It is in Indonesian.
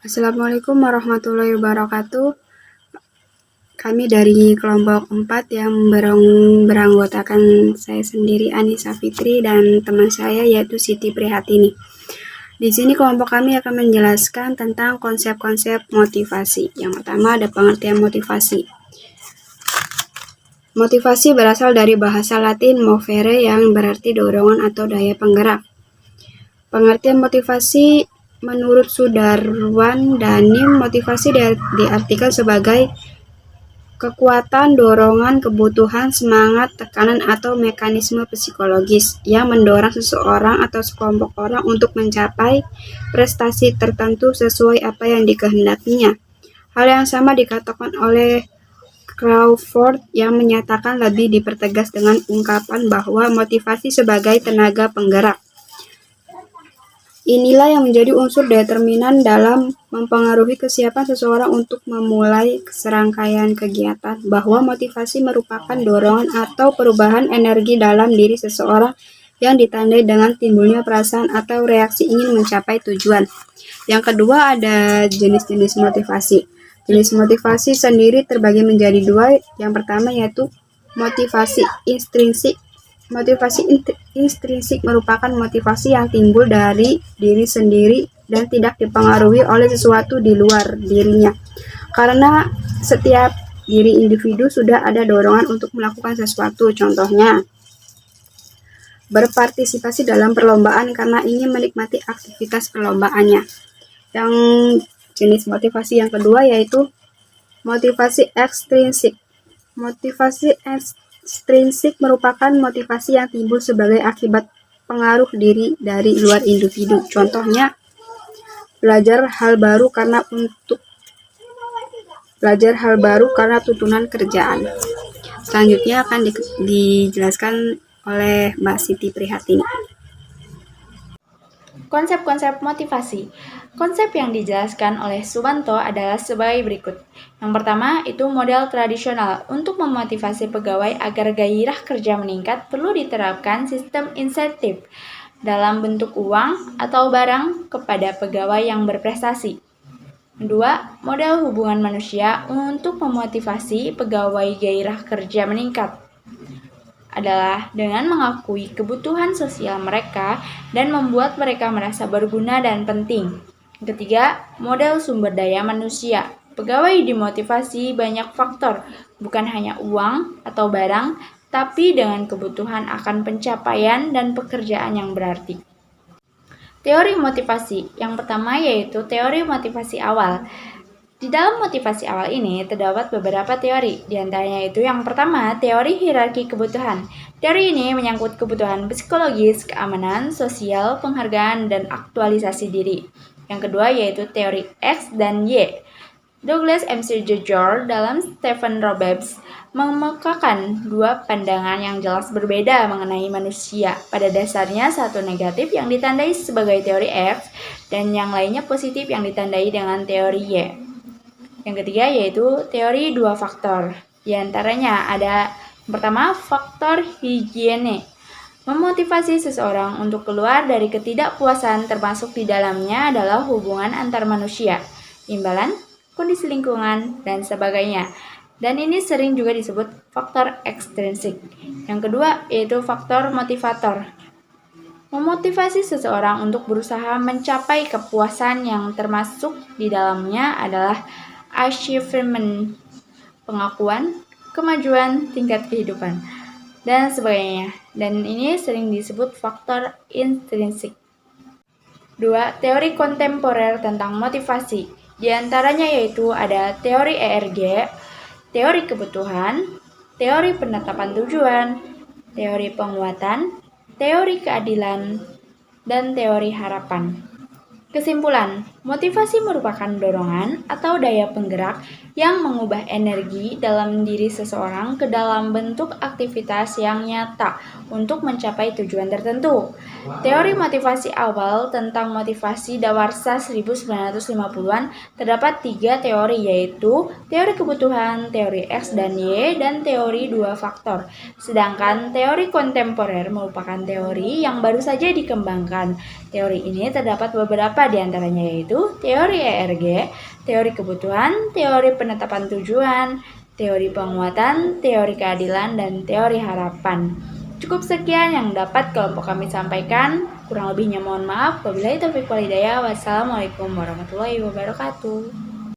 Assalamualaikum warahmatullahi wabarakatuh. Kami dari kelompok 4 yang beranggotakan saya sendiri Anissa Fitri dan teman saya yaitu Siti Prihatini. Di sini kelompok kami akan menjelaskan tentang konsep-konsep motivasi. Yang pertama ada pengertian motivasi. Motivasi berasal dari bahasa Latin movere yang berarti dorongan atau daya penggerak. Pengertian motivasi menurut Sudarwan Dhanim, motivasi diartikan sebagai kekuatan, dorongan, kebutuhan, semangat, tekanan, atau mekanisme psikologis yang mendorong seseorang atau sekelompok orang untuk mencapai prestasi tertentu sesuai apa yang dikehendakinya. Hal yang sama dikatakan oleh Crawford yang menyatakan lebih dipertegas dengan ungkapan bahwa motivasi sebagai tenaga penggerak. Inilah yang menjadi unsur determinan dalam mempengaruhi kesiapan seseorang untuk memulai serangkaian kegiatan, bahwa motivasi merupakan dorongan atau perubahan energi dalam diri seseorang yang ditandai dengan timbulnya perasaan atau reaksi ingin mencapai tujuan. Yang kedua ada jenis-jenis motivasi. Jenis motivasi sendiri terbagi menjadi dua. Yang pertama yaitu motivasi intrinsik. Motivasi intrinsik merupakan motivasi yang timbul dari diri sendiri dan tidak dipengaruhi oleh sesuatu di luar dirinya. Karena setiap diri individu sudah ada dorongan untuk melakukan sesuatu. Contohnya, berpartisipasi dalam perlombaan karena ingin menikmati aktivitas perlombaannya. Yang jenis motivasi yang kedua yaitu motivasi ekstrinsik. Motivasi ekstrinsik merupakan motivasi yang timbul sebagai akibat pengaruh diri dari luar individu. Contohnya, belajar hal baru karena tuntunan kerjaan. Selanjutnya akan dijelaskan oleh Mbak Siti Prihatini. Konsep-konsep motivasi. Konsep yang dijelaskan oleh Subanto adalah sebagai berikut. Yang pertama, itu model tradisional. Untuk memotivasi pegawai agar gairah kerja meningkat, perlu diterapkan sistem insentif dalam bentuk uang atau barang kepada pegawai yang berprestasi. Kedua, model hubungan manusia untuk memotivasi pegawai gairah kerja meningkat adalah dengan mengakui kebutuhan sosial mereka dan membuat mereka merasa berguna dan penting. Ketiga, model sumber daya manusia. Pegawai dimotivasi banyak faktor, bukan hanya uang atau barang, tapi dengan kebutuhan akan pencapaian dan pekerjaan yang berarti. Teori motivasi. Yang pertama yaitu teori motivasi awal. Di dalam motivasi awal ini terdapat beberapa teori. Di antaranya itu yang pertama, teori hierarki kebutuhan. Teori ini menyangkut kebutuhan psikologis, keamanan, sosial, penghargaan, dan aktualisasi diri. Yang kedua yaitu teori X dan Y. Douglas McGregor dalam Stephen Roberts mengemukakan dua pandangan yang jelas berbeda mengenai manusia. Pada dasarnya satu negatif yang ditandai sebagai teori X dan yang lainnya positif yang ditandai dengan teori Y. Yang ketiga yaitu teori dua faktor. Di antaranya ada pertama faktor higiene. Memotivasi seseorang untuk keluar dari ketidakpuasan termasuk di dalamnya adalah hubungan antar manusia, imbalan, kondisi lingkungan, dan sebagainya. Dan ini sering juga disebut faktor ekstrinsik. Yang kedua yaitu faktor motivator. Memotivasi seseorang untuk berusaha mencapai kepuasan yang termasuk di dalamnya adalah achievement, pengakuan, kemajuan, tingkat kehidupan, dan sebagainya. Dan ini sering disebut faktor intrinsik. 2. Teori kontemporer tentang motivasi. Di antaranya yaitu ada teori ERG, teori kebutuhan, teori penetapan tujuan, teori penguatan, teori keadilan, dan teori harapan. Kesimpulan, motivasi merupakan dorongan atau daya penggerak yang mengubah energi dalam diri seseorang ke dalam bentuk aktivitas yang nyata untuk mencapai tujuan tertentu. Teori motivasi awal tentang motivasi dawarsa 1950-an terdapat 3 teori yaitu teori kebutuhan, teori X dan Y, dan teori dua faktor. Sedangkan teori kontemporer merupakan teori yang baru saja dikembangkan. Teori ini terdapat beberapa di antaranya yaitu yaitu teori ERG, teori kebutuhan, teori penetapan tujuan, teori penguatan, teori keadilan, dan teori harapan. Cukup sekian yang dapat kelompok kami sampaikan. Kurang lebihnya mohon maaf. Wabillahi taufiq wal hidayah. Wassalamualaikum warahmatullahi wabarakatuh.